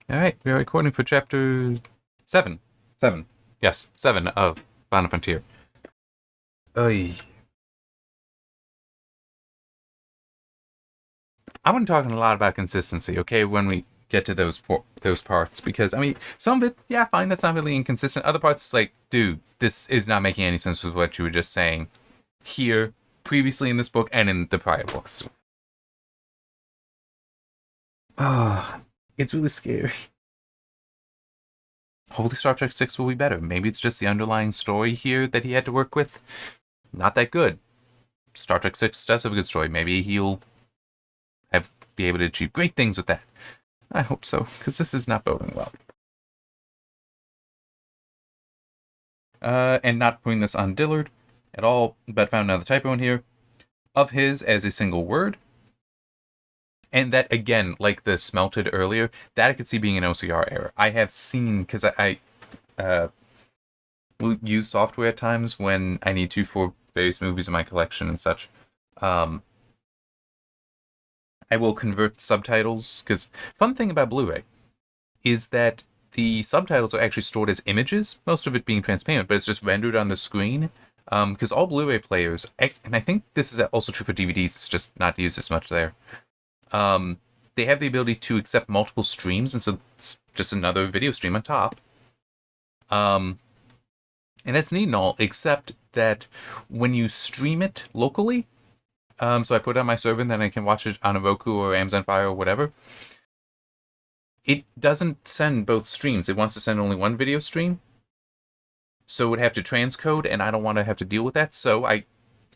All right, we are recording for chapter 7. 7. Yes, 7 of Final Frontier. Oy. I want to talk a lot about consistency, okay, when we get to those parts, because, I mean, some of it, yeah, fine, that's not really inconsistent. Other parts, it's like, dude, this is not making any sense with what you were just saying here, previously in this book, and in the prior books. Ah, it's really scary. Hopefully Star Trek 6 will be better. Maybe it's just the underlying story here that he had to work with. Not that good. Star Trek 6 does have a good story. Maybe he'll be able to achieve great things with that. I hope so, because this is not boding well. And not putting this on Dillard at all, but found another typo in here. Of his as a single word. And that, again, like the smelted earlier, that I could see being an OCR error. I have seen, because I will use software at times when I need to for various movies in my collection and such. I will convert subtitles, because fun thing about Blu-ray is that the subtitles are actually stored as images, most of it being transparent, but it's just rendered on the screen. Because all Blu-ray players, and I think this is also true for DVDs, it's just not used as much there. They have the ability to accept multiple streams, and so it's just another video stream on top. And that's neat and all, except that when you stream it locally, so I put it on my server and then I can watch it on a Roku or Amazon Fire or whatever, it doesn't send both streams. It wants to send only one video stream. So it would have to transcode, and I don't want to have to deal with that, so I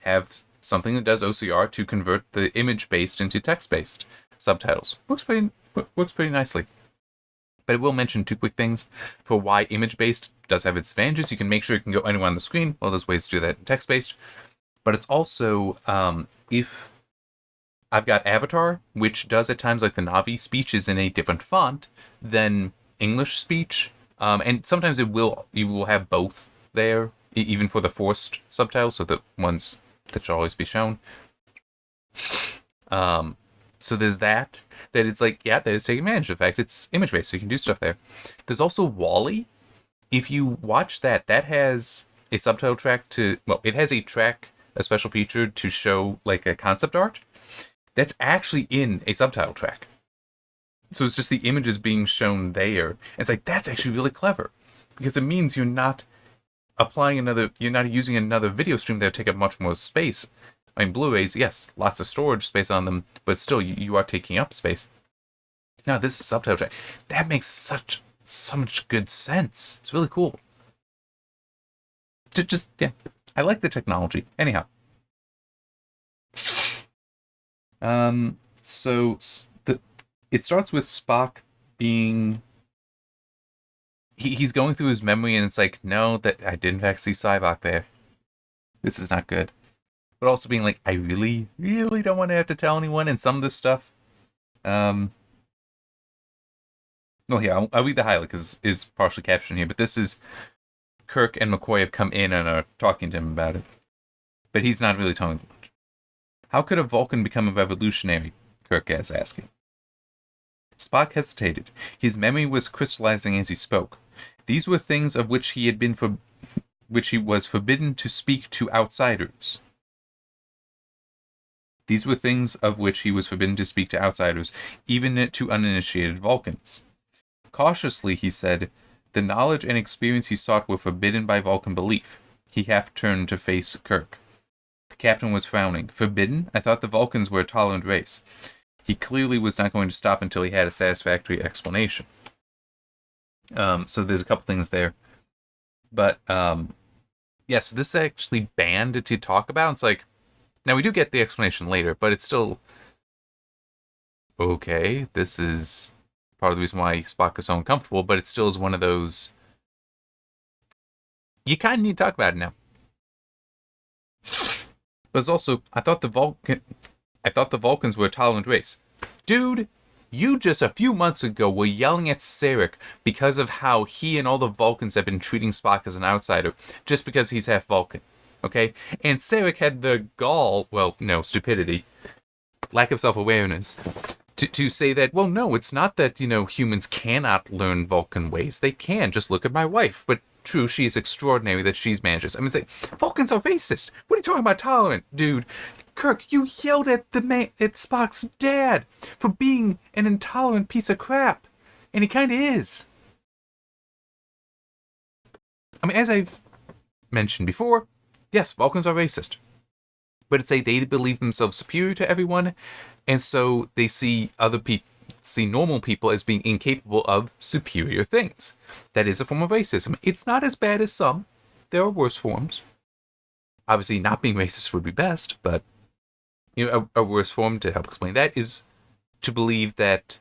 have something that does OCR to convert the image-based into text-based subtitles. Works pretty nicely. But I will mention two quick things for why image-based does have its advantages. You can make sure it can go anywhere on the screen. Well, there's ways to do that in text-based. But it's also, if I've got Avatar, which does at times, like the Navi speech is in a different font than English speech. And sometimes you will have both there, even for the forced subtitles, so the ones that should always be shown. So there's that it's like, yeah, that is taking advantage of the fact it's image-based, so you can do stuff there. There's also Wall-E. If you watch that has a subtitle track it has a special feature to show like a concept art that's actually in a subtitle track. So it's just the images being shown there. It's like, that's actually really clever, because it means you're not using another video stream that would take up much more space. I mean, Blu-rays, yes, lots of storage space on them, but still, you are taking up space. Now, this subtitle track, that makes so much good sense. It's really cool. Yeah, I like the technology. Anyhow. So it starts with Spock being... He's going through his memory, and it's like, no, that I did in fact see Sybok there. This is not good. But also being like, I really, really don't want to have to tell anyone, and some of this stuff. Well, yeah, I'll read the highlight because it's partially captioned here, but this is Kirk and McCoy have come in and are talking to him about it. But he's not really telling them much. How could a Vulcan become a revolutionary? Kirk is asking. Spock hesitated. His memory was crystallizing as he spoke. These were things of which he was forbidden to speak to outsiders. These were things of which he was forbidden to speak to outsiders, even to uninitiated Vulcans. Cautiously, he said, the knowledge and experience he sought were forbidden by Vulcan belief. He half turned to face Kirk. The captain was frowning. Forbidden? I thought the Vulcans were a tolerant race. He clearly was not going to stop until he had a satisfactory explanation. So there's a couple things there. But, yeah, so this is actually banned to talk about. It's like, now we do get the explanation later, but it's still... Okay, this is part of the reason why Spock is so uncomfortable, but it still is one of those... You kind of need to talk about it now. But it's also, I thought the Vulcans were a tolerant race. Dude, you just a few months ago were yelling at Sarek because of how he and all the Vulcans have been treating Spock as an outsider, just because he's half Vulcan. Okay? And Sarek had the stupidity, lack of self-awareness, to say that, well, no, it's not that, humans cannot learn Vulcan ways. They can. Just look at my wife. But true, she is extraordinary that she's managed this. I mean, it's like, Vulcans are racist. What are you talking about tolerant, dude? Kirk, you yelled at at Spock's dad for being an intolerant piece of crap. And he kind of is. I mean, as I've mentioned before, yes, Vulcans are racist. But it's they believe themselves superior to everyone, and so they see normal people as being incapable of superior things. That is a form of racism. It's not as bad as some. There are worse forms. Obviously, not being racist would be best, but a worse form, to help explain that, is to believe that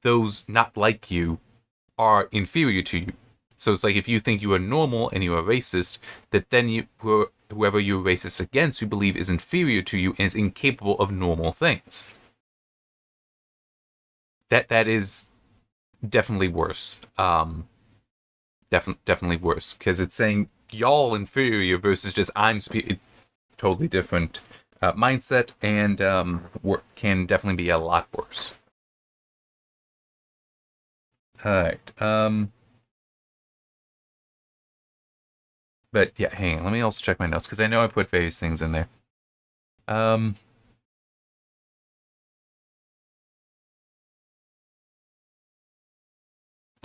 those not like you are inferior to you. So it's like, if you think you are normal and you are racist, that then whoever you're racist against, you believe is inferior to you and is incapable of normal things. That is definitely worse. Definitely worse, because it's saying y'all inferior versus just I'm superior. Totally different mindset, and can definitely be a lot worse. All right. But yeah, hang on. Let me also check my notes, because I know I put various things in there.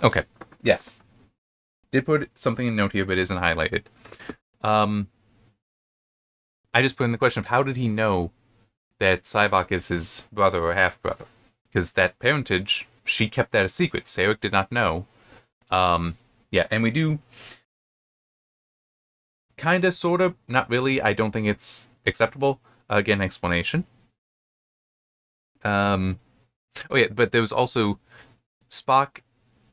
Okay. Yes. Did put something in note here, but isn't highlighted. I just put in the question of how did he know that Sybok is his brother or half-brother? Because that parentage, she kept that a secret. Sarek did not know. Yeah, and we do kind of, sort of, not really. I don't think it's acceptable. Again, explanation. Oh yeah, but there was also Spock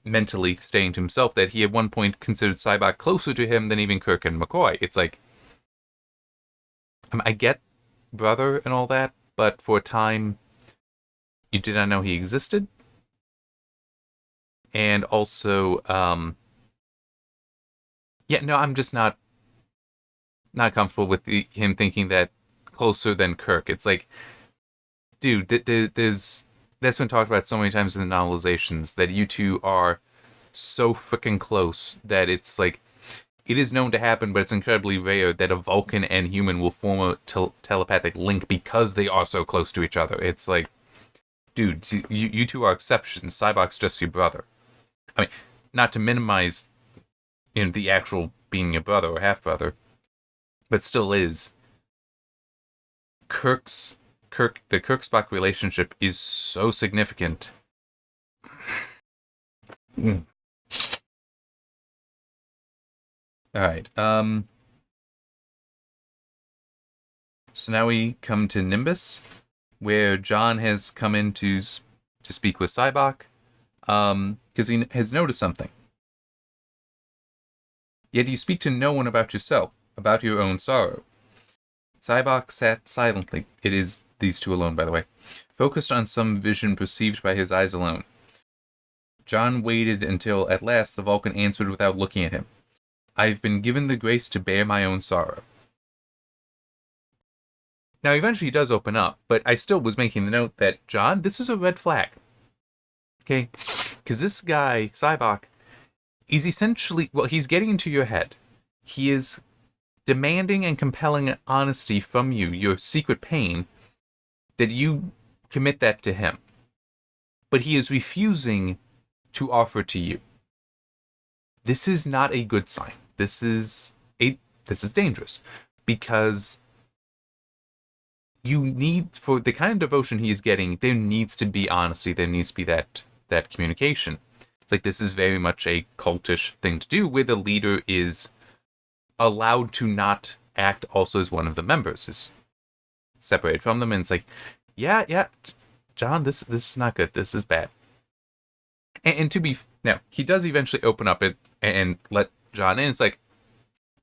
mentally saying to himself that he at one point considered Sybok closer to him than even Kirk and McCoy. It's like, I get brother and all that, but for a time, you did not know he existed. And also, yeah, no, I'm just not comfortable with him thinking that closer than Kirk. It's like, dude, that's been talked about so many times in the novelizations, that you two are so freaking close that it's like, it is known to happen, but it's incredibly rare that a Vulcan and human will form a telepathic link because they are so close to each other. It's like, dude, you two are exceptions. Sybok's just your brother. I mean, not to minimize the actual being your brother or half-brother, but still is. The Kirk-Spock relationship is so significant. Alright, so now we come to Nimbus, where John has come in to speak with Sybok, because he has noticed something. Yet you speak to no one about yourself, about your own sorrow. Sybok sat silently. It is these two alone, by the way, focused on some vision perceived by his eyes alone. John waited until, at last, the Vulcan answered without looking at him. I've been given the grace to bear my own sorrow. Now, eventually he does open up, but I still was making the note that, John, this is a red flag. Okay? Because this guy, Sybok, is essentially, well, he's getting into your head. He is demanding and compelling honesty from you, your secret pain, that you commit that to him. But he is refusing to offer to you. This is not a good sign. This is dangerous, because you need, for the kind of devotion he is getting, there needs to be honesty. There needs to be that communication. It's like, this is very much a cultish thing to do, where the leader is allowed to not act also as one of the members, is separated from them, and it's like, yeah, John, this is not good. This is bad. And to be now, he does eventually open up it and let John in. It's like,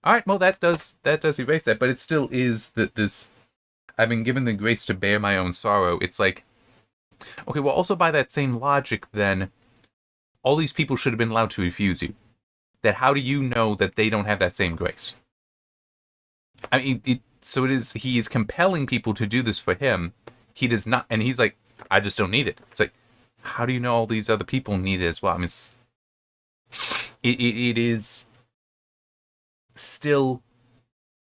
all right, well, that does erase that, but it still is this. I've been given the grace to bear my own sorrow. It's like, okay, well, also by that same logic, then all these people should have been allowed to refuse you. That how do you know that they don't have that same grace? I mean, so it is. He is compelling people to do this for him. He does not, and he's like, I just don't need it. It's like, how do you know all these other people need it as well? I mean, it is still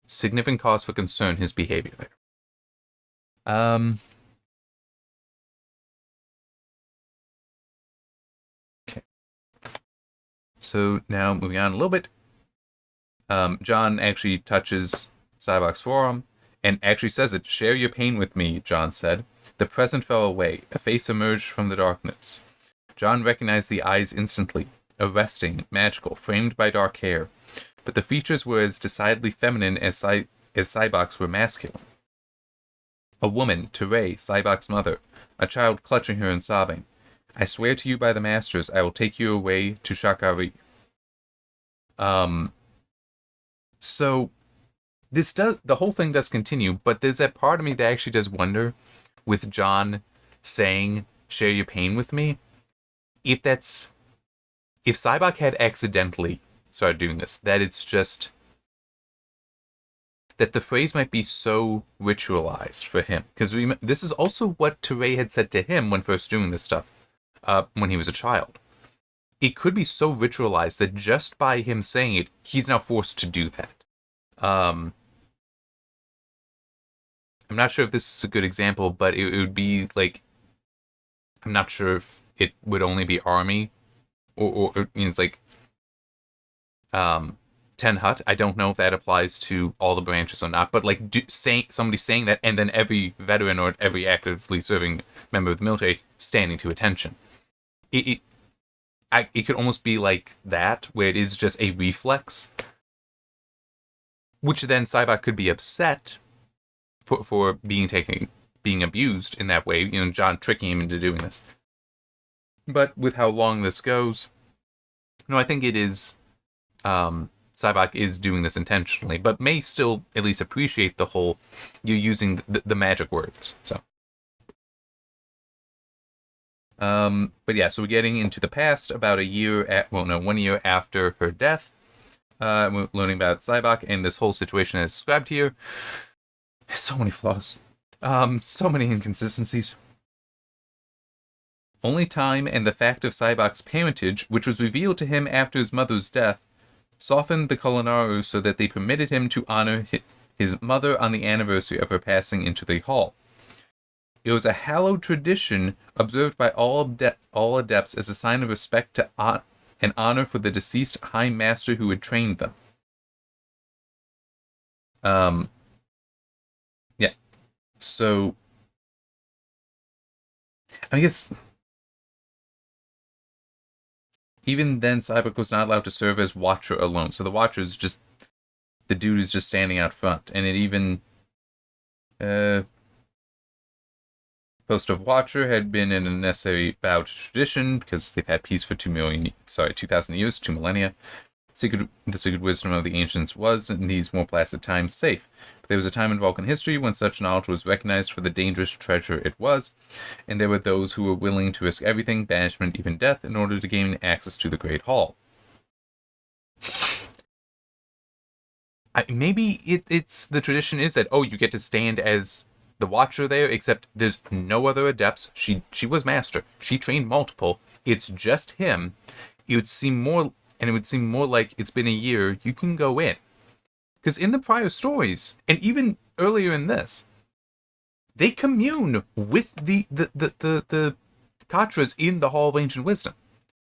significant cause for concern, his behavior there. Okay. So now moving on a little bit. John actually touches Cybok's forearm and actually says it. "Share your pain with me," John said. The present fell away. A face emerged from the darkness. John recognized the eyes instantly. Arresting, magical, framed by dark hair. But the features were as decidedly feminine as Cybok's were masculine. A woman, Teray, Cybok's mother, a child clutching her and sobbing. "I swear to you by the masters, I will take you away to Shakari." So the whole thing does continue, but there's that part of me that actually does wonder, with John saying, "Share your pain with me," if Cybok had accidentally started doing this, that it's just that the phrase might be so ritualized for him. Because this is also what Teray had said to him when first doing this stuff, when he was a child. It could be so ritualized that just by him saying it, he's now forced to do that. I'm not sure if this is a good example, but it would be like, I'm not sure if it would only be Army, or it's like, Ten Hut. I don't know if that applies to all the branches or not, but like somebody saying that, and then every veteran or every actively serving member of the military standing to attention. It could almost be like that, where it is just a reflex, which then Cybok could be upset for being abused in that way. John tricking him into doing this. But with how long this goes, no, I think it is. Cybok is doing this intentionally, but may still at least appreciate the whole, you're using the magic words. So, but yeah, so we're getting into the past, about 1 year after her death. We're learning about Cybok and this whole situation as described here. So many flaws. So many inconsistencies. Only time and the fact of Cybok's parentage, which was revealed to him after his mother's death, softened the Kulinaru so that they permitted him to honor his mother on the anniversary of her passing into the hall. It was a hallowed tradition observed by all adepts as a sign of respect and honor for the deceased High Master who had trained them. Yeah. So, I guess even then, Cybok was not allowed to serve as Watcher alone. So the Watcher is just the dude who's just standing out front. And it even... Post of Watcher had been an unnecessary bow to tradition because they've had peace for 2,000 years, 2 millennia. The secret wisdom of the ancients was, in these more placid times, safe. But there was a time in Vulcan history when such knowledge was recognized for the dangerous treasure it was, and there were those who were willing to risk everything, banishment, even death, in order to gain access to the Great Hall. Maybe it's the tradition is that, you get to stand as the Watcher there, except there's no other adepts. She was Master. She trained multiple. It's just him. It would seem more like it's been a year. You can go in. Because in the prior stories, and even earlier in this, they commune with the Katras in the Hall of Ancient Wisdom.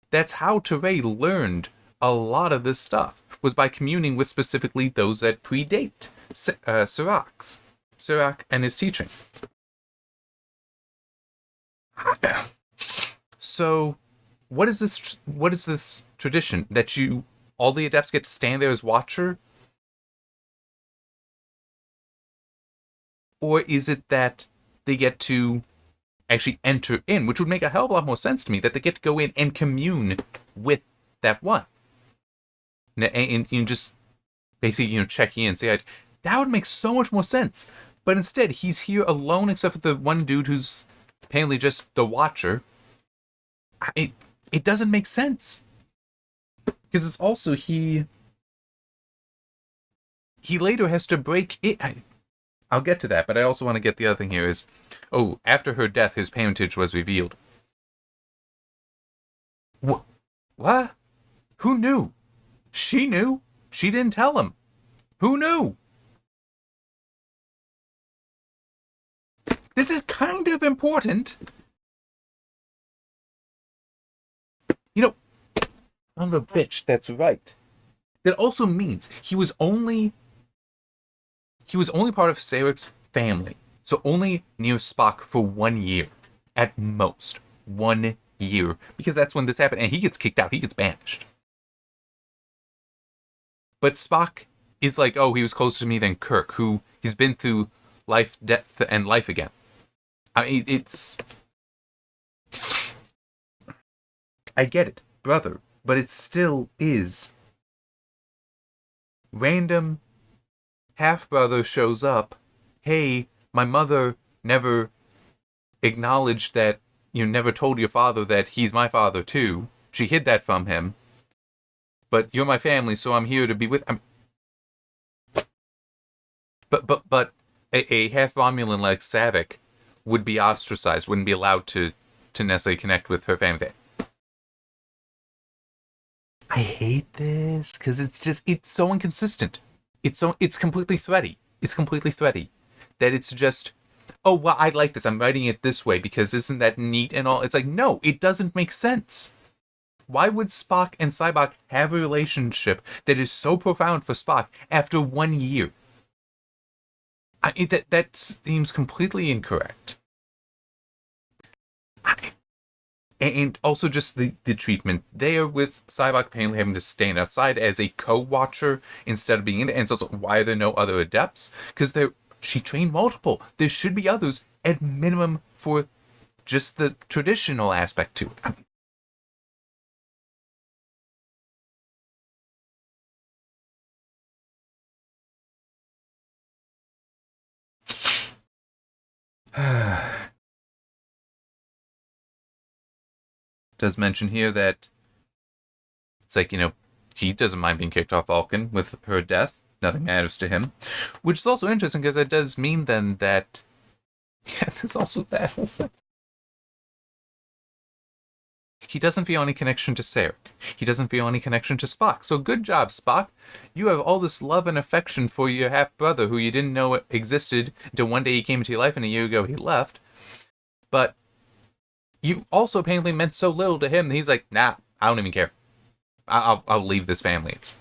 That's how Teray learned a lot of this stuff, was by communing with specifically those that predate Serac and his teaching. So, what is this tradition that all the adepts get to stand there as Watcher? Or is it that they get to actually enter in, which would make a hell of a lot more sense to me, that they get to go in and commune with that one, and just basically checking in and say, that would make so much more sense. But instead, he's here alone, except for the one dude who's apparently just the Watcher. It doesn't make sense. Because it's also, he later has to break it. I'll get to that, but I also want to get the other thing here is, after her death, his parentage was revealed. What? Who knew? She knew. She didn't tell him. Who knew? This is kind of important. I'm a bitch, that's right. That also means he was only part of Sarek's family. So only near Spock for 1 year. At most. 1 year. Because that's when this happened. And he gets kicked out. He gets banished. But Spock is like, he was closer to me than Kirk, who he's been through life, death, and life again. I mean, it's... I get it, brother. But it still is. Random half-brother shows up. Hey, my mother never acknowledged that, never told your father that he's my father too. She hid that from him. But you're my family, so I'm here to be with... But a half-Romulan like Saavik would be ostracized, wouldn't be allowed to necessarily connect with her family. I hate this because it's so inconsistent. It's completely thready. It's completely thready. That it's just, I like this. I'm writing it this way because isn't that neat and all? It's like, no, it doesn't make sense. Why would Spock and Sybok have a relationship that is so profound for Spock after 1 year? That seems completely incorrect. And also just the treatment there with Sybok apparently having to stand outside as a co-watcher instead of being in there. And it's also, why are there no other adepts? Because she trained multiple. There should be others at minimum for just the traditional aspect to it. Does mention here that it's like, he doesn't mind being kicked off Vulcan with her death. Nothing matters to him. Which is also interesting because it does mean then that... Yeah, there's also that whole thing. He doesn't feel any connection to Sarek. He doesn't feel any connection to Spock. So good job, Spock. You have all this love and affection for your half-brother who you didn't know existed until one day he came into your life and a year ago he left. But you also apparently meant so little to him that he's like, nah, I don't even care. I'll leave this family. It's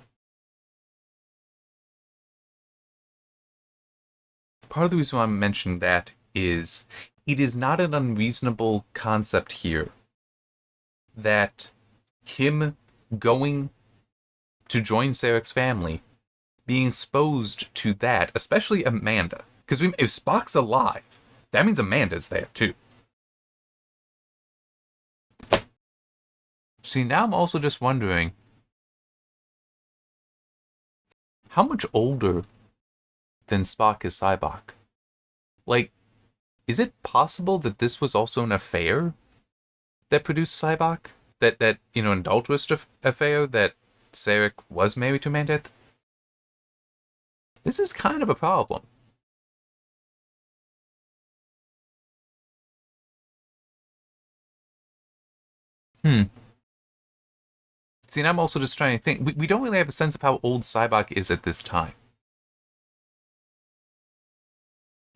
part of the reason why I'm mentioning that is it is not an unreasonable concept here that him going to join Sarek's family, being exposed to that, especially Amanda. Because if Spock's alive, that means Amanda's there too. See, now I'm also just wondering, how much older than Spock is Sybok? Like, is it possible that this was also an affair that produced Sybok? That an adulterous affair that Sarek was married to Amanda? This is kind of a problem. See, and I'm also just trying to think. We don't really have a sense of how old Sybok is at this time.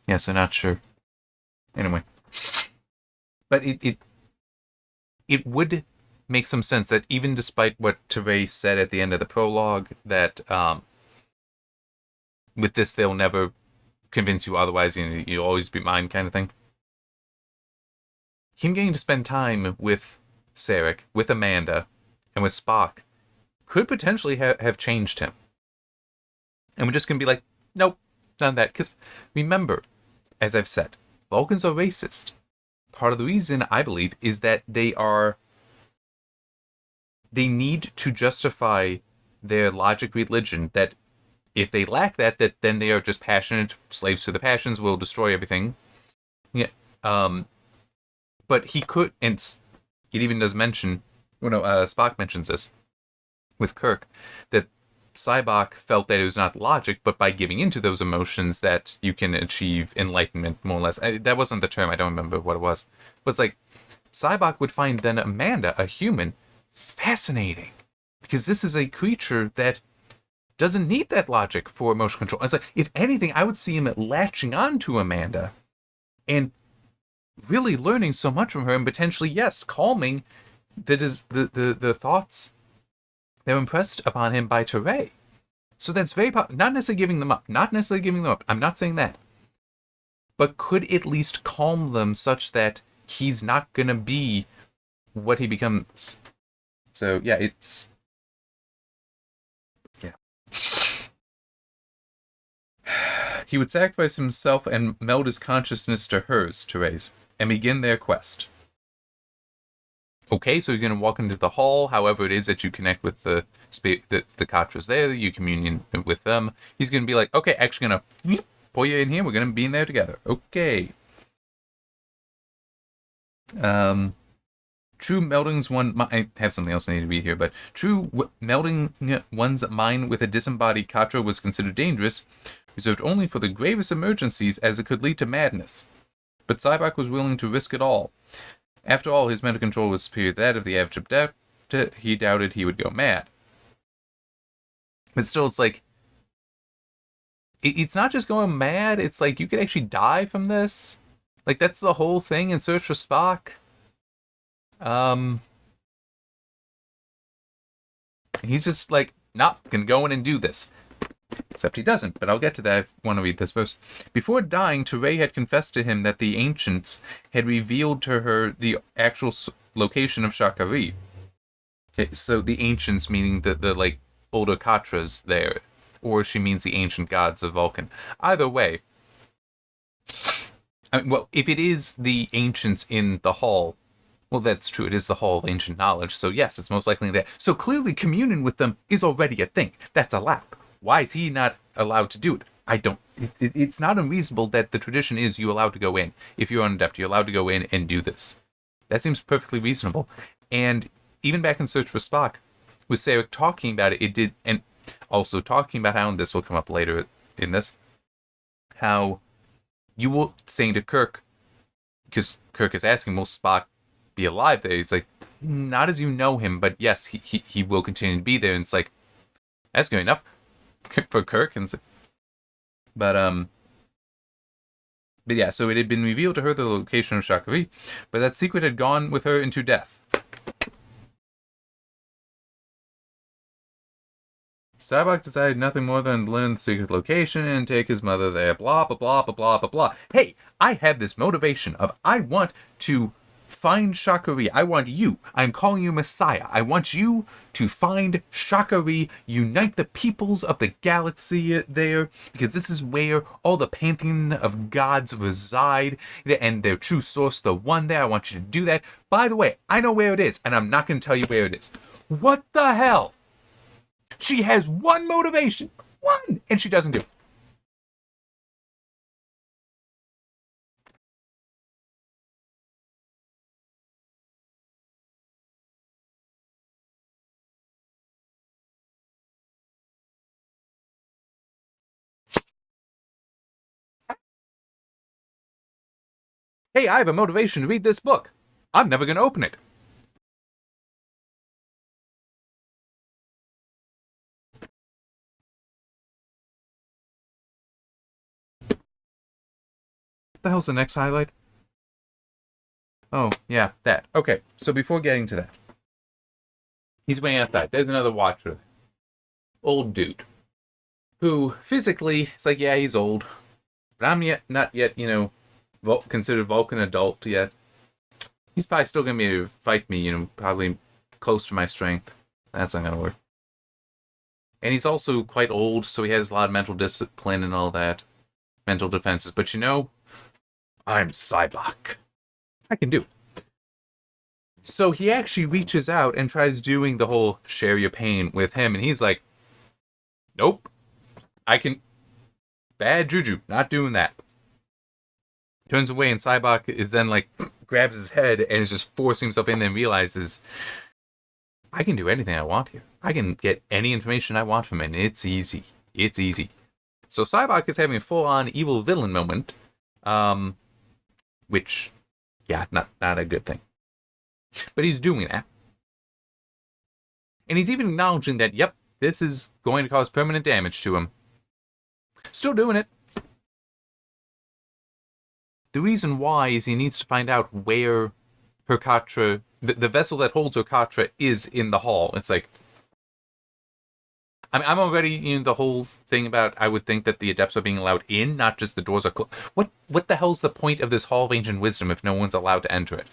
Yeah, so not sure. Anyway. But it would make some sense that even despite what Teray said at the end of the prologue, that with this they'll never convince you otherwise, you'll always be mine kind of thing. Him getting to spend time with Sarek, with Amanda, and with Spock could potentially have changed him. And we're just going to be like, nope, none of that. Because remember, as I've said, Vulcans are racist. Part of the reason, I believe, is that they need to justify their logic religion, that if they lack that then they are just passionate, slaves to the passions, will destroy everything. Yeah. But he could, and it even does mention, Spock mentions this with Kirk, that Cybok felt that it was not logic, but by giving into those emotions that you can achieve enlightenment, more or less. That wasn't the term. I don't remember what it was. But it's like, Cybok would find then Amanda, a human, fascinating. Because this is a creature that doesn't need that logic for emotion control. It's like, if anything, I would see him latching on to Amanda and really learning so much from her, and potentially, yes, calming the thoughts that were impressed upon him by Teray. So that's very not necessarily giving them up. Not necessarily giving them up. I'm not saying that. But could at least calm them such that he's not going to be what he becomes. So, yeah, it's... Yeah. He would sacrifice himself and meld his consciousness to hers, Teray's, and begin their quest. Okay, so you're going to walk into the hall, however it is that you connect with the Katras there, you communion with them. He's going to be like, okay, actually going to pull you in here, we're going to be in there together. Okay. True melding's I have something else I need to read here, but melding one's mind with a disembodied Katra was considered dangerous, reserved only for the gravest emergencies, as it could lead to madness. But Cybok was willing to risk it all. After all, his mental control was superior to that of the average adept. He doubted he would go mad. But still, it's like, it's not just going mad, it's like, you could actually die from this. Like, that's the whole thing in Search for Spock. He's just like, nah, gonna go in and do this. Except he doesn't, but I'll get to that. I want to read this first. Before dying, Teray had confessed to him that the ancients had revealed to her the actual location of Shakari. Okay, so the ancients meaning the like older Katras there, or she means the ancient gods of Vulcan. Either way, I mean, well, if it is the ancients in the hall, well, that's true. It is the hall of ancient knowledge, so yes, it's most likely there. So clearly, communion with them is already a thing. That's allowed. Why is he not allowed to do it? I don't... It's not unreasonable that the tradition is you allowed to go in. If you're an adept, you're allowed to go in and do this. That seems perfectly reasonable. And even back in Search for Spock, with Sarah talking about it, it did... And also talking about how, and this will come up later in this, how you were saying to Kirk, because Kirk is asking, will Spock be alive there? He's like, not as you know him, but yes, he will continue to be there. And it's like, that's good enough for Kirk. And so, but yeah, so it had been revealed to her the location of Shakari, but that secret had gone with her into death. Cybok decided nothing more than to learn the secret location and take his mother there. Blah, blah, blah, blah, blah, blah, blah. Hey, I have this motivation of I want to find Shakari. I want you. I'm calling you Messiah. I want you to find Shakari, unite the peoples of the galaxy there, because this is where all the pantheon of gods reside, and their true source, the one there. I want you to do that. By the way, I know where it is, and I'm not going to tell you where it is. What the hell? She has one motivation. One! And she doesn't do it. Hey, I have a motivation to read this book. I'm never going to open it. What the hell's the next highlight? Oh, yeah, that. Okay, so before getting to that, he's waiting outside. There's another watcher. Old dude. Who, physically, it's like, yeah, he's old. But I'm not yet, considered Vulcan adult yet. He's probably still going to be able to fight me, probably close to my strength. That's not going to work. And he's also quite old, so he has a lot of mental discipline and all that. Mental defenses. But I'm Cybok. I can do it. So he actually reaches out and tries doing the whole share your pain with him, and he's like, nope. I can... Bad juju. Not doing that. Turns away, and Cybok is then like, grabs his head and is just forcing himself in and realizes, I can do anything I want here. I can get any information I want from it, and it's easy. It's easy. So Cybok is having a full-on evil villain moment, which, yeah, not a good thing. But he's doing that. And he's even acknowledging that, yep, this is going to cause permanent damage to him. Still doing it. The reason why is he needs to find out where Hercatra, the vessel that holds Hercatra, is in the hall. It's like, I mean, I'm already, the whole thing about, I would think that the adepts are being allowed in, not just the doors are closed. What the hell's the point of this Hall of Ancient Wisdom if no one's allowed to enter it?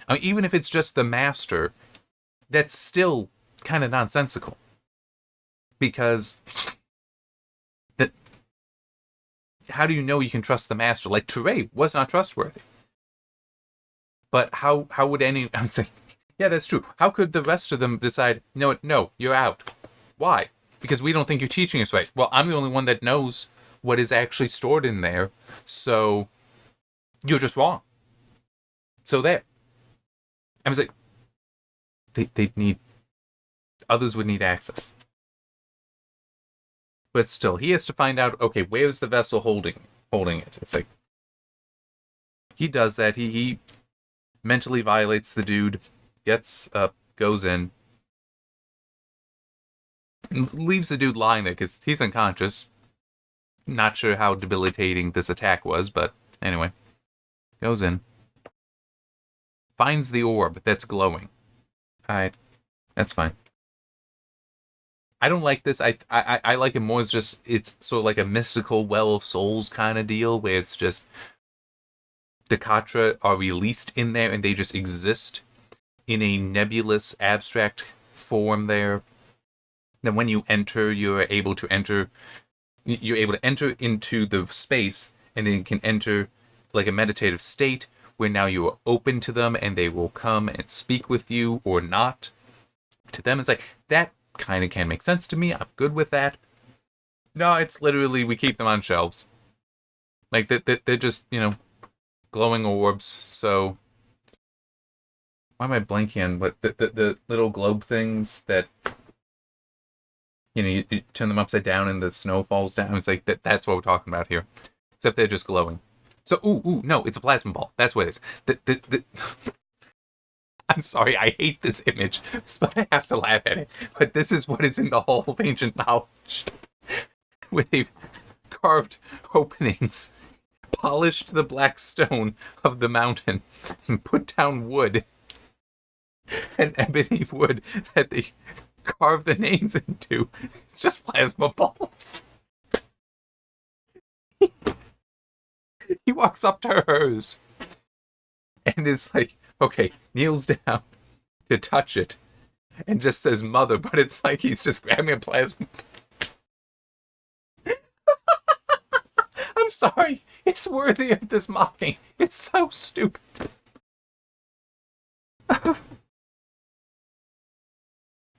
I mean, even if it's just the master, that's still kind of nonsensical. Because how do you know you can trust the master? Like, Touré was not trustworthy. But how would I'm saying, yeah, that's true. How could the rest of them decide, no, you're out? Why? Because we don't think you're teaching us right. Well, I'm the only one that knows what is actually stored in there, so you're just wrong. So there. I was like, they'd need, others would need access. But still, he has to find out, okay, where's the vessel holding it? It's like, he does that. He mentally violates the dude, gets up, goes in, and leaves the dude lying there because he's unconscious. Not sure how debilitating this attack was, but anyway. Goes in. Finds the orb that's glowing. Alright, that's fine. I don't like this. I like it more as just, it's sort of like a mystical Well of Souls kind of deal, where it's just the Katra are released in there and they just exist in a nebulous, abstract form there. Then when you enter, you're able to enter into the space, and then you can enter like a meditative state where now you are open to them and they will come and speak with you or not. To them, it's like, that kind of can make sense to me. I'm good with that. No, it's literally, we keep them on shelves. Like, they're just, glowing orbs, so... Why am I blanking on what the little globe things that... you turn them upside down and the snow falls down. It's like, that's what we're talking about here. Except they're just glowing. So, no, it's a plasma ball. That's what it is. I'm sorry, I hate this image, but I have to laugh at it. But this is what is in the Hall of Ancient Knowledge. Where they've carved openings, polished the black stone of the mountain, and put down wood, and ebony wood that they carve the names into. It's just plasma balls. He walks up to hers and is like, okay, kneels down to touch it and just says mother, but it's like he's just grabbing a plasma. I'm sorry, it's worthy of this mocking. It's so stupid.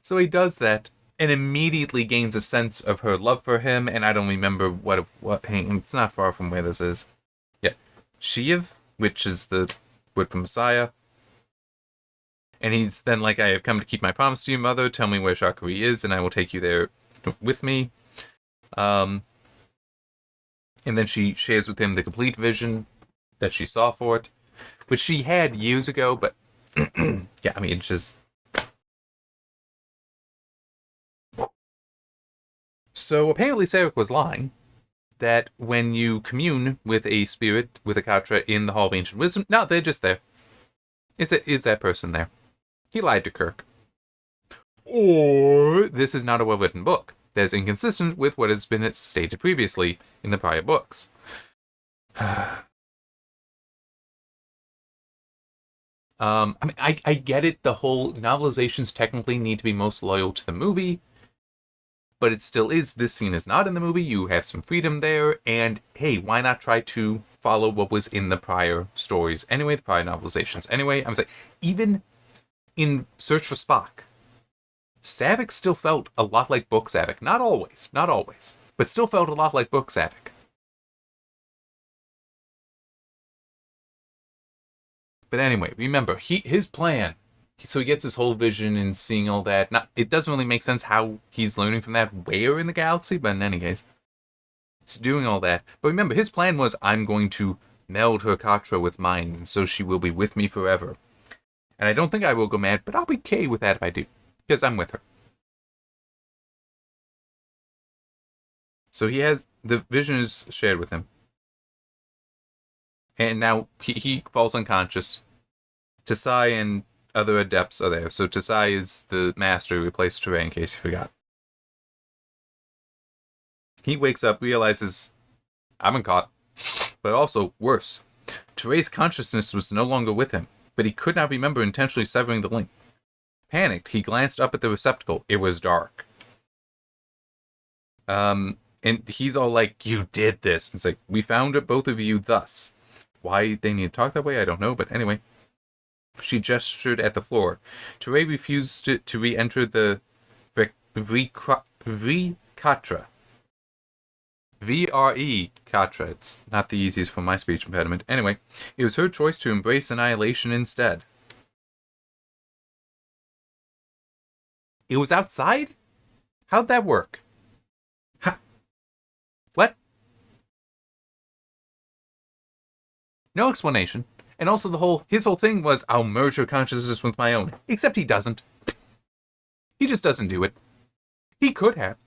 So he does that and immediately gains a sense of her love for him, and I don't remember what it's not far from where this is. Yeah. Sheev, which is the word for Messiah. And he's then like, I have come to keep my promise to you, mother. Tell me where Shakari is, and I will take you there with me. And then she shares with him the complete vision that she saw for it, which she had years ago, but yeah, I mean, it's just... So apparently Sarek was lying, that when you commune with a spirit, with a Katra in the Hall of Ancient Wisdom, no, they're just there. Is that person there? He lied to Kirk. Or this is not a well-written book. That is inconsistent with what has been stated previously in the prior books. I mean, I get it. The whole novelizations technically need to be most loyal to the movie, but it still is. This scene is not in the movie. You have some freedom there, and hey, why not try to follow what was in the prior stories anyway, the prior novelizations anyway? I'm saying, even in Search for Spock, Saavik still felt a lot like Book Saavik. Not always, but still felt a lot like Book Saavik. But anyway, remember, his plan, So he gets his whole vision and seeing all that. Not, it doesn't really make sense how he's learning from that, where in the galaxy, but in any case, he's doing all that. But remember, his plan was, I'm going to meld her Katra with mine, and so she will be with me forever. And I don't think I will go mad, but I'll be okay with that if I do, because I'm with her. So he has, the vision is shared with him. And now he falls unconscious. Tasai and other adepts are there. So Tasai is the master who replaced Teray, in case you forgot. He wakes up, realizes, I've been caught. But also, worse, Teray's consciousness was no longer with him, but he could not remember intentionally severing the link. Panicked, he glanced up at the receptacle. It was dark. And he's all like, you did this. It's like, we found it, both of you, thus. Why they need to talk that way, I don't know, but anyway. She gestured at the floor. Teray refused to re-enter the Vrikatra. V-R-E Katra. It's not the easiest for my speech impediment. Anyway, it was her choice to embrace annihilation instead. It was outside? How'd that work? What? No explanation. And also his whole thing was, I'll merge her consciousness with my own. Except he doesn't. He just doesn't do it. He could have.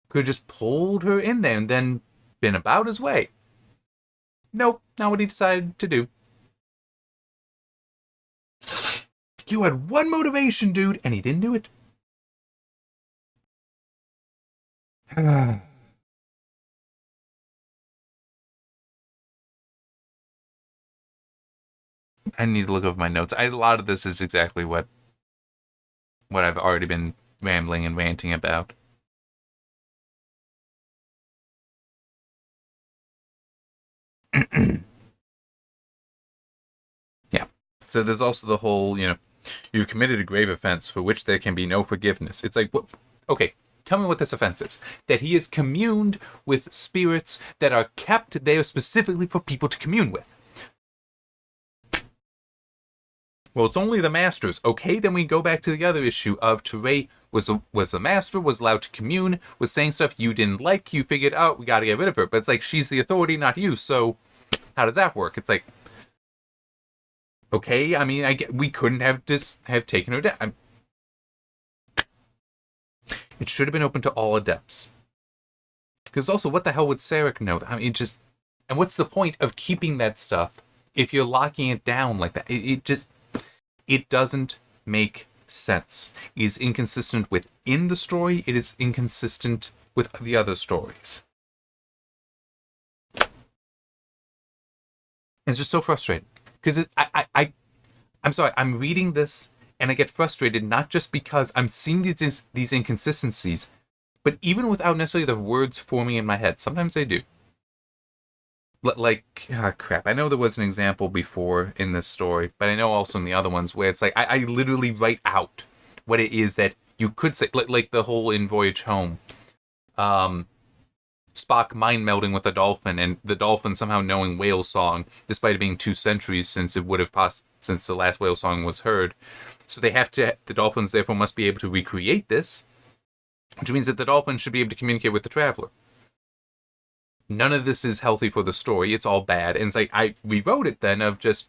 Could have just pulled her in there and then been about his way. Nope, not what he decided to do. You had one motivation, dude, and he didn't do it. I need to look over my notes. A lot of this is exactly what I've already been rambling and ranting about. Yeah. So there's also the whole, you've committed a grave offense for which there can be no forgiveness. It's like, what? Okay, tell me what this offense is. That he has communed with spirits that are kept there specifically for people to commune with. Well, it's only the masters. Okay, then we go back to the other issue of Teray was the master, was allowed to commune, was saying stuff you didn't like, you figured out, we gotta get rid of her. But it's like, she's the authority, not you, so how does that work? It's like, okay, I mean, we couldn't have taken her down. It should have been open to all adepts. Because also, what the hell would Sarek know? I mean, and what's the point of keeping that stuff if you're locking it down like that? It doesn't make sense. It is inconsistent within the story. It is inconsistent with the other stories. It's just so frustrating. Because I'm sorry, I'm reading this and I get frustrated not just because I'm seeing these inconsistencies, but even without necessarily the words forming in my head. Sometimes they do. Crap. I know there was an example before in this story, but I know also in the other ones where it's like, I literally write out what it is that you could say, like the whole in Voyage Home. Spock mind melding with a dolphin, and the dolphin somehow knowing whale song, despite it being 2 centuries since since the last whale song was heard. So the dolphins therefore must be able to recreate this, which means that the dolphin should be able to communicate with the traveler. None of this is healthy for the story. It's all bad. And it's like, I rewrote it then of just,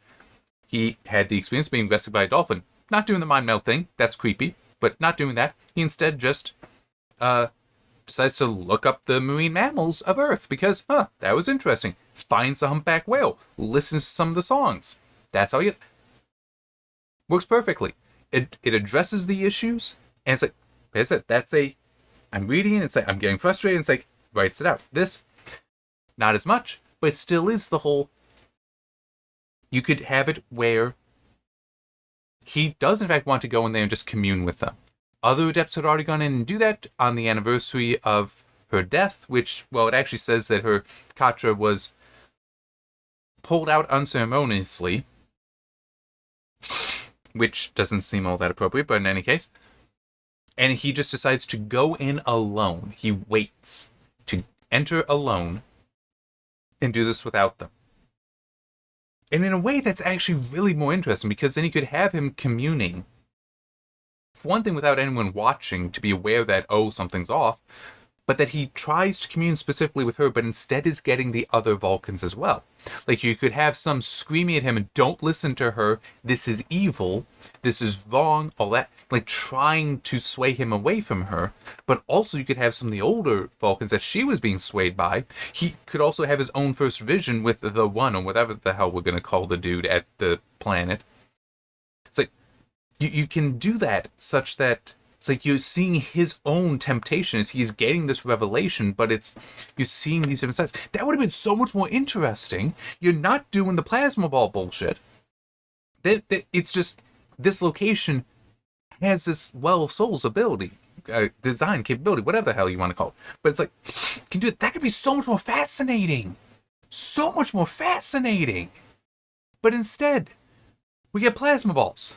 he had the experience being rescued by a dolphin. Not doing the mind meld thing. That's creepy. But not doing that. He instead just decides to look up the marine mammals of Earth because, that was interesting. Finds the humpback whale. Listens to some of the songs. That's how he gets. Works perfectly. It addresses the issues. And it's like, like I said, I'm reading it. It's like, I'm getting frustrated. It's like, writes it out. This, not as much, but it still is the whole, you could have it where he does in fact want to go in there and just commune with them. Other adepts had already gone in and do that on the anniversary of her death, which, well, it actually says that her Katra was pulled out unceremoniously, which doesn't seem all that appropriate, but in any case. And he just decides to go in alone. He waits to enter alone and do this without them. And in a way, that's actually really more interesting, because then you could have him communing. For one thing, without anyone watching to be aware that, oh, something's off, but that he tries to commune specifically with her, but instead is getting the other Vulcans as well. Like, you could have some screaming at him and, don't listen to her, this is evil, this is wrong, all that, like trying to sway him away from her. But also you could have some of the older Vulcans that she was being swayed by. He could also have his own first vision with the One, or whatever the hell we're going to call the dude at the planet. It's like, you can do that such that it's like you're seeing his own temptation as he's getting this revelation, but you're seeing these different sides. That would have been so much more interesting. You're not doing the plasma ball bullshit. It's just, this location has this Well of Souls ability, design capability, whatever the hell you want to call it. But it's like, you can do it. That could be so much more fascinating. So much more fascinating. But instead, we get plasma balls.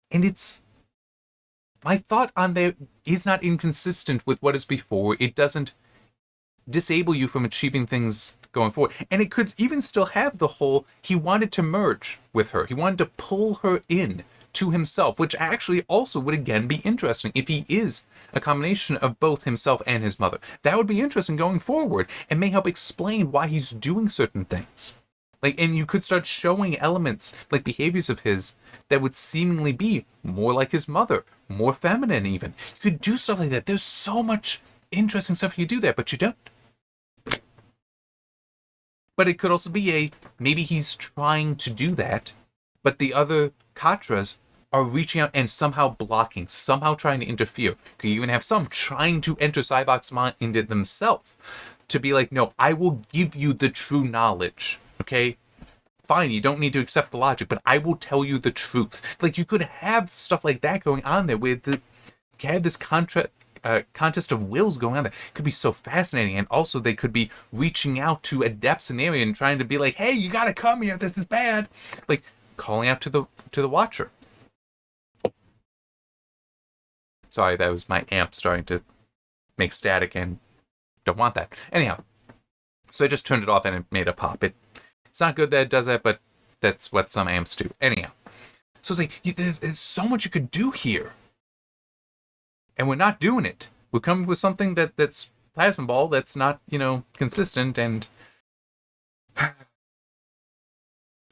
And my thought on there is not inconsistent with what is before. It doesn't disable you from achieving things going forward. And it could even still have the whole, he wanted to merge with her. He wanted to pull her in to himself, which actually also would again be interesting if he is a combination of both himself and his mother. That would be interesting going forward and may help explain why he's doing certain things. Like, and you could start showing elements, like behaviors of his, that would seemingly be more like his mother, more feminine even. You could do stuff like that. There's so much interesting stuff you could do there, but you don't. But it could also be maybe he's trying to do that, but the other Katras are reaching out and somehow blocking, somehow trying to interfere. You could even have some trying to enter Cybok's mind into themselves to be like, no, I will give you the true knowledge. Okay, fine, you don't need to accept the logic, but I will tell you the truth. Like, you could have stuff like that going on there with you had this contest of wills going on there. It could be so fascinating. And also they could be reaching out to adepts in the area and trying to be like, hey, you gotta come here, this is bad. Like, calling out to the Watcher. Sorry, that was my amp starting to make static, and don't want that. Anyhow, so I just turned it off and it made a pop. It's not good that it does that, but that's what some amps do. Anyhow, so it's like, there's so much you could do here. And we're not doing it. We're coming with something that's plasma ball that's not, consistent, and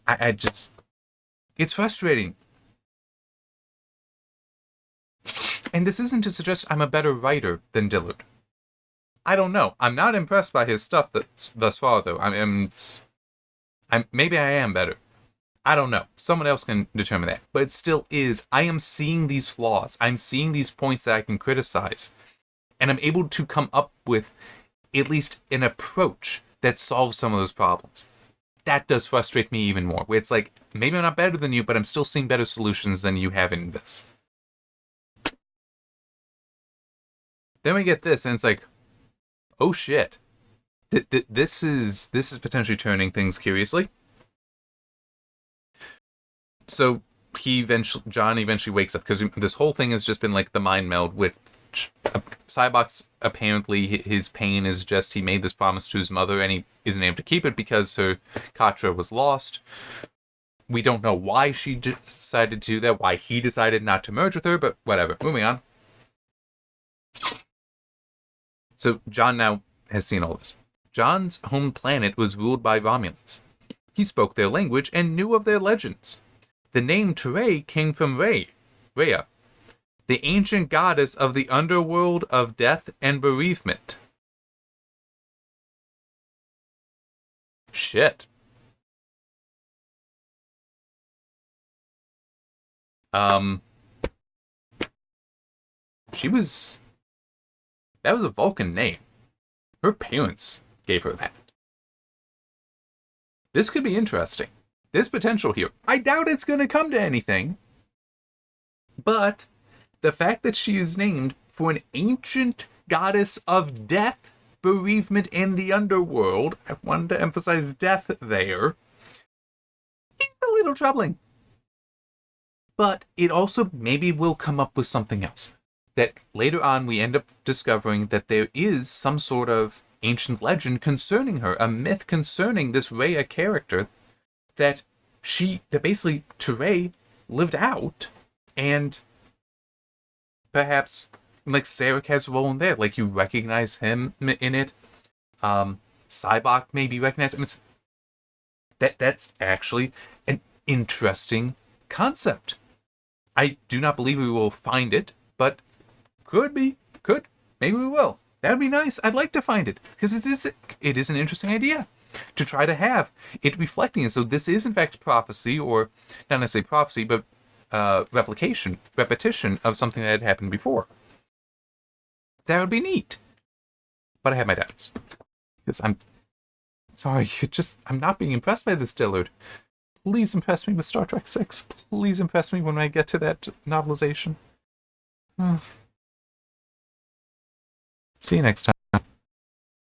I just, it's frustrating. And this isn't to suggest I'm a better writer than Dillard. I don't know. I'm not impressed by his stuff thus far, though. Maybe I am better. I don't know. Someone else can determine that. But it still is. I am seeing these flaws. I'm seeing these points that I can criticize. And I'm able to come up with at least an approach that solves some of those problems. That does frustrate me even more. Where it's like, maybe I'm not better than you, but I'm still seeing better solutions than you have in this. Then we get this, and it's like, oh shit. This is potentially turning things curiously. So John eventually wakes up, because this whole thing has just been like the mind meld, which Cybok's apparently his pain is just he made this promise to his mother and he isn't able to keep it because her Katra was lost. We don't know why she decided to do that, why he decided not to merge with her, but whatever. Moving on. So John now has seen all this. John's home planet was ruled by Romulans. He spoke their language and knew of their legends. The name Teray came from Rhea, the ancient goddess of the underworld of death and bereavement. Shit. That was a Vulcan name. Her parents gave her that. This could be interesting. There's potential here. I doubt it's going to come to anything. But the fact that she is named for an ancient goddess of death, bereavement, and the underworld, I wanted to emphasize death there, is a little troubling. But it also maybe will come up with something else. That later on we end up discovering that there is some sort of ancient legend concerning her, a myth concerning this Rhea character that basically Teray lived out, and perhaps like Sarek has a role in there. Like you recognize him in it. Cybok maybe recognized him. That's actually an interesting concept. I do not believe we will find it, but maybe we will. That would be nice. I'd like to find it because it is an interesting idea to try to have it reflecting it. So this is in fact prophecy, or not necessarily prophecy, but repetition of something that had happened before. That would be neat. But I have my doubts because I'm sorry. I'm not being impressed by this, Dillard. Please impress me with Star Trek 6. Please impress me when I get to that novelization. See you next time.